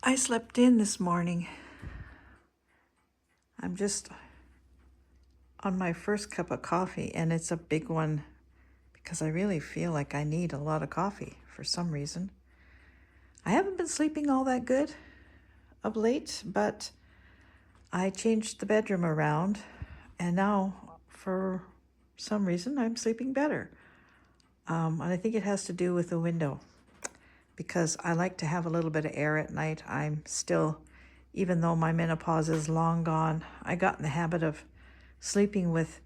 I slept in this morning. I'm just on my first cup of coffee, and it's a big one because I really feel like I need a lot of coffee for some reason. I haven't been sleeping all that good of late, but I changed the bedroom around, and now for some reason I'm sleeping better. And I think it has to do with the window because I like to have a little bit of air at night. I'm still, even though my menopause is long gone, I got in the habit of sleeping with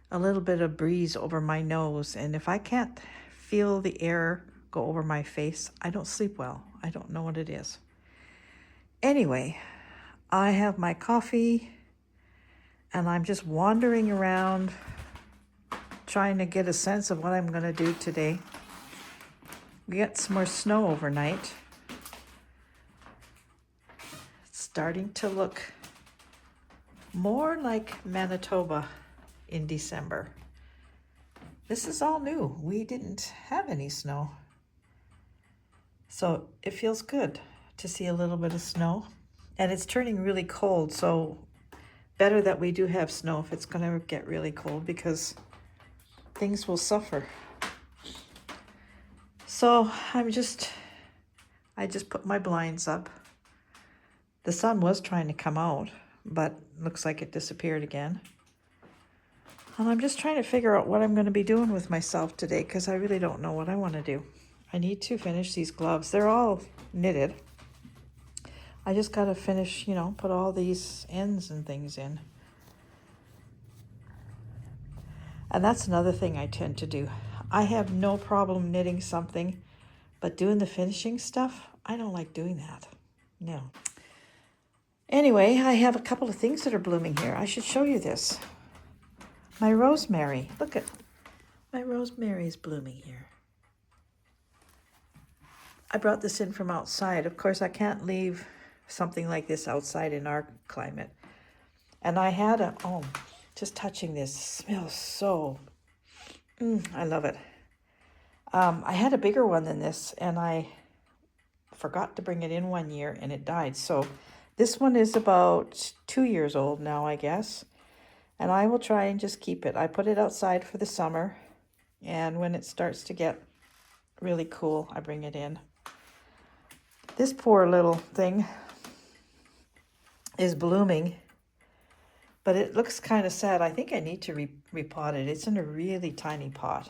a little bit of breeze over my nose. And if I can't feel the air go over my face, I don't sleep well. I don't know what it is. Anyway, I have my coffee and I'm just wandering around trying to get a sense of what I'm going to do today. We got some more snow overnight. It's starting to look more like Manitoba in December. This is all new. We didn't have any snow. So it feels good to see a little bit of snow. And it's turning really cold, so better that we do have snow if it's going to get really cold because things will suffer. So I just put my blinds up. The sun was trying to come out, but looks like it disappeared again. And I'm just trying to figure out what I'm going to be doing with myself today because I really don't know what I want to do. I need to finish these gloves. They're all knitted. I just got to finish, put all these ends and things in. And that's another thing I tend to do. I have no problem knitting something, but doing the finishing stuff, I don't like doing that. No. Anyway, I have a couple of things that are blooming here. I should show you this. My rosemary. Look at my rosemary is blooming here. I brought this in from outside. Of course, I can't leave something like this outside in our climate. And I had just touching this smells so, I love it. I had a bigger one than this and I forgot to bring it in one year and it died. So this one is about 2 years old now, I guess. And I will try and just keep it. I put it outside for the summer. And when it starts to get really cool, I bring it in. This poor little thing is blooming, but it looks kind of sad. I think I need to repot it. It's in a really tiny pot.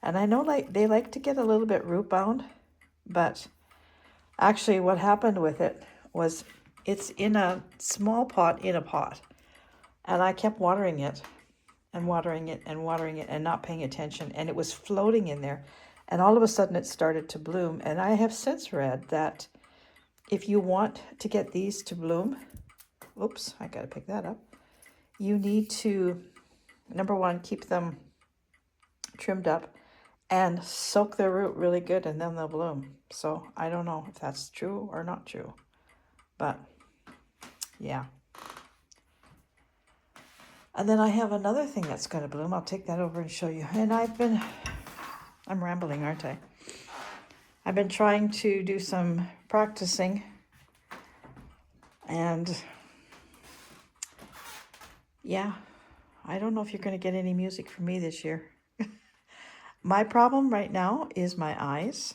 And I know they like to get a little bit root bound, but actually what happened with it was it's in a small pot in a pot. And I kept watering it and watering it and watering it and not paying attention. And it was floating in there. And all of a sudden it started to bloom. And I have since read that if you want to get these to bloom, oops, I got to pick that up. You need to, number one, keep them trimmed up and soak their root really good and then they'll bloom. So I don't know if that's true or not true, but yeah. And then I have another thing that's going to bloom. I'll take that over and show you. And I'm rambling, aren't I? I've been trying to do some practicing. And yeah, I don't know if you're going to get any music from me this year. My problem right now is my eyes.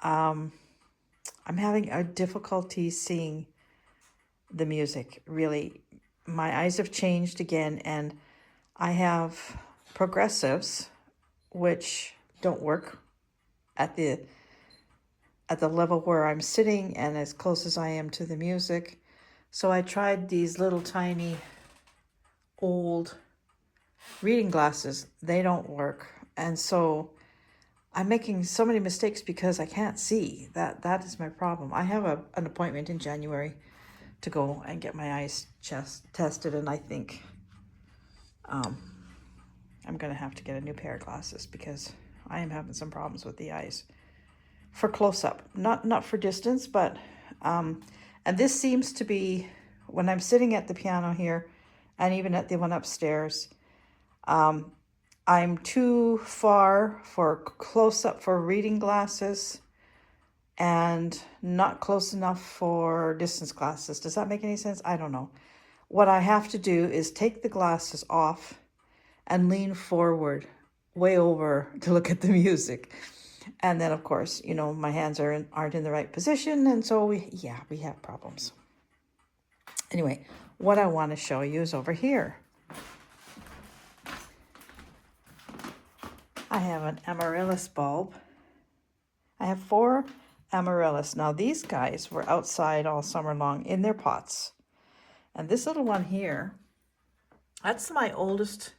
I'm having a difficulty seeing the music, really. My eyes have changed again, and I have progressives, which don't work at the level where I'm sitting and as close as I am to the music. So I tried these little tiny old reading glasses. They don't work. And so I'm making so many mistakes because I can't see. That is my problem. I have an appointment in January to go and get my eyes tested, and I think I'm going to have to get a new pair of glasses because I am having some problems with the eyes. For close-up, not for distance, but and this seems to be when I'm sitting at the piano here and even at the one upstairs, I'm too far for close-up for reading glasses and not close enough for distance glasses. Does that make any sense? I don't know. What I have to do is take the glasses off and lean forward way over to look at the music. And then, of course, you know, my hands aren't in the right position. And so we have problems. Anyway, what I want to show you is over here. I have an Amaryllis bulb. I have 4 Amaryllis. Now these guys were outside all summer long in their pots. And this little one here, that's my oldest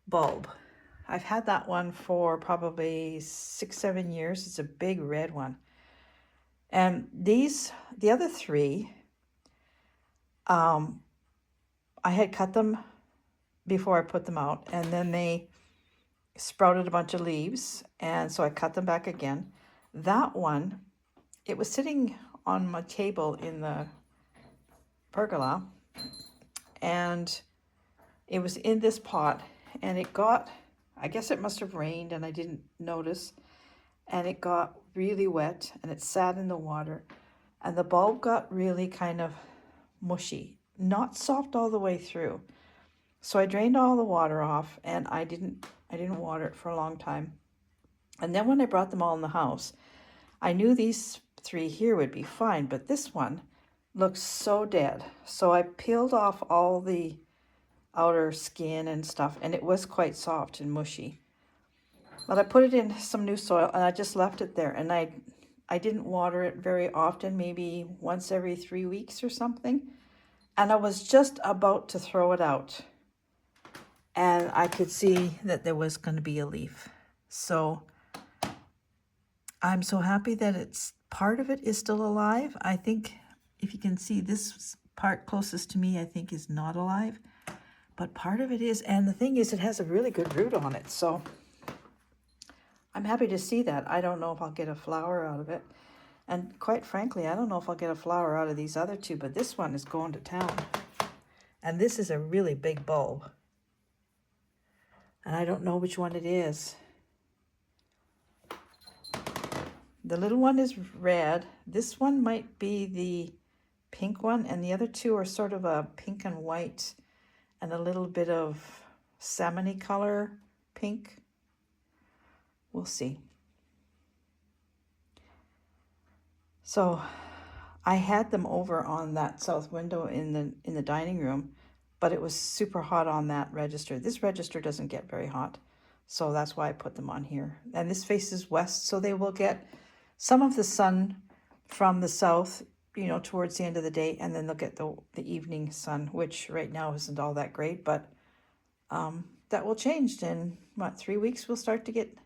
bulb. I've had that one for probably 6-7 years. It's a big red one. And the other 3, I had cut them before I put them out, and then they sprouted a bunch of leaves, and so I cut them back again. That one, it was sitting on my table in the pergola, and it was in this pot, and it got, I guess it must have rained and I didn't notice, and it got really wet and it sat in the water, and the bulb got really kind of mushy, not soft all the way through. So I drained all the water off, and I didn't water it for a long time. And then when I brought them all in the house, I knew these 3 here would be fine, but this one looks so dead. So I peeled off all the outer skin and stuff, and it was quite soft and mushy. But I put it in some new soil, and I just left it there, and I didn't water it very often, maybe once every 3 weeks or something. And I was just about to throw it out, and I could see that there was going to be a leaf. So I'm so happy that it's part of it is still alive. I think if you can see this part closest to me, I think is not alive, but part of it is. And the thing is, it has a really good root on it. So I'm happy to see that. I don't know if I'll get a flower out of it. And quite frankly, I don't know if I'll get a flower out of these other 2, but this one is going to town. And this is a really big bulb. And I don't know which one it is. The little one is red. This one might be the pink one, and the other 2 are sort of a pink and white and a little bit of salmon-y color pink. We'll see. So I had them over on that south window in the dining room, but it was super hot on that register. This register doesn't get very hot, so that's why I put them on here. And this faces west, so they will get some of the sun from the south, you know, towards the end of the day, and then they'll get the evening sun, which right now isn't all that great, but that will change. In, 3 weeks, we'll start to get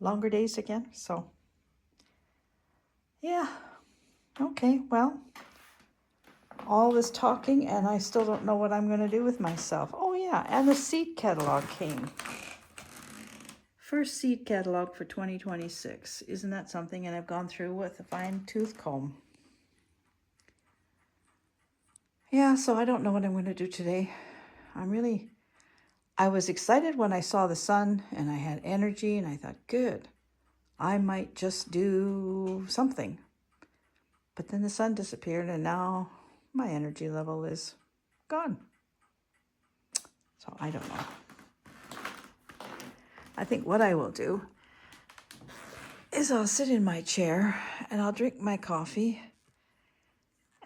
longer days again. So, yeah. Okay, well, all this talking, and I still don't know what I'm going to do with myself. Oh, yeah, and the seed catalog came. First seed catalog for 2026. Isn't that something? And I've gone through with a fine-tooth comb. Yeah, so I don't know what I'm going to do today. I was excited when I saw the sun, and I had energy, and I thought, good, I might just do something. But then the sun disappeared, and now my energy level is gone. So I don't know. I think what I will do is I'll sit in my chair and I'll drink my coffee,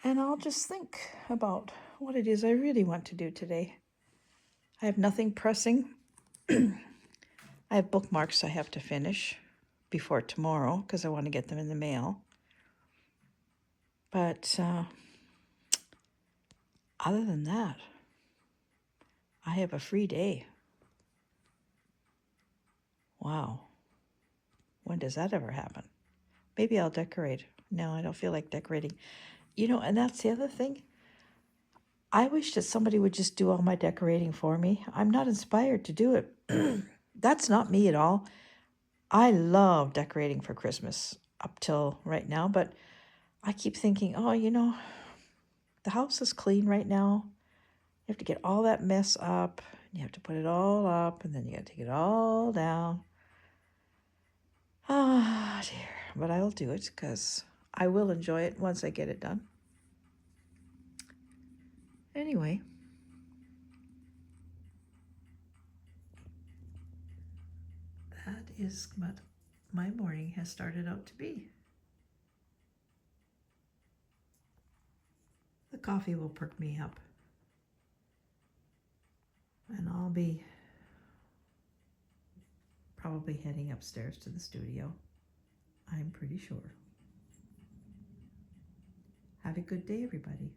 and I'll just think about what it is I really want to do today. I have nothing pressing. I have bookmarks I have to finish before tomorrow because I want to get them in the mail. But other than that, I have a free day. Wow. When does that ever happen? Maybe I'll decorate. No, I don't feel like decorating. You know, and that's the other thing. I wish that somebody would just do all my decorating for me. I'm not inspired to do it. That's not me at all. I love decorating for Christmas up till right now, but I keep thinking, oh, you know, the house is clean right now. You have to get all that mess up. You have to put it all up, and then you got to take it all down. Ah, dear. but I'll do it because I will enjoy it once I get it done. Anyway, that is what my morning has started out to be. The coffee will perk me up, and I'll be probably heading upstairs to the studio. I'm pretty sure. Have a good day, everybody.